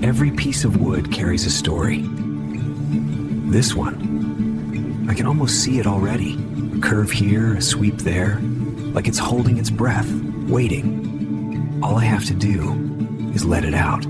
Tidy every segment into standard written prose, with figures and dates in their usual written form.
Every piece of wood carries a story. This one, I can almost see it already. A curve here, a sweep there, like it's holding its breath, waiting. All I have to do is let it out.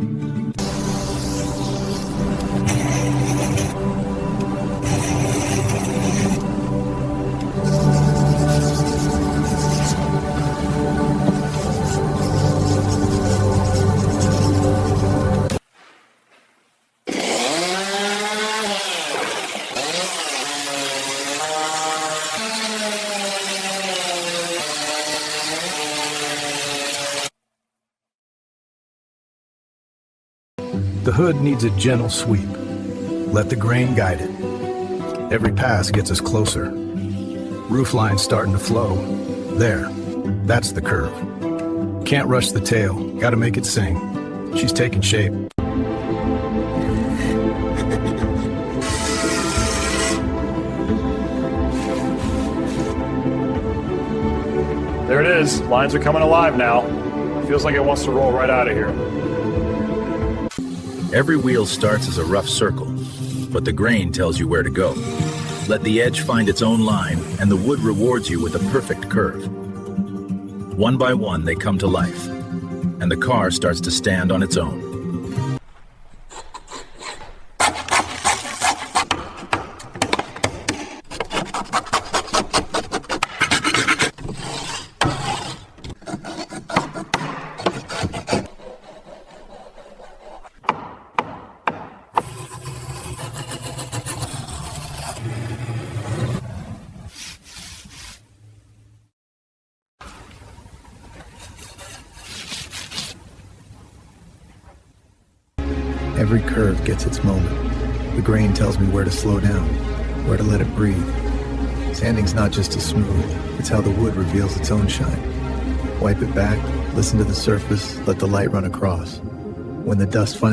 The hood needs a gentle sweep. Let the grain guide it. Every pass gets us closer. Roofline's starting to flow. There, that's the curve. Can't rush the tail, gotta make it sing. She's taking shape. There it is. Lines are coming alive now. Feels like it wants to roll right out of here. Every wheel starts as a rough circle, but the grain tells you where to go. Let the edge find its own line, and the wood rewards you with a perfect curve. One by one, they come to life, and the car starts to stand on its own. Every curve gets its moment. The grain tells me where to slow down, where to let it breathe. Sanding's not just to smooth, it's how the wood reveals its own shine. Wipe it back, listen to the surface, let the light run across. When the dust finally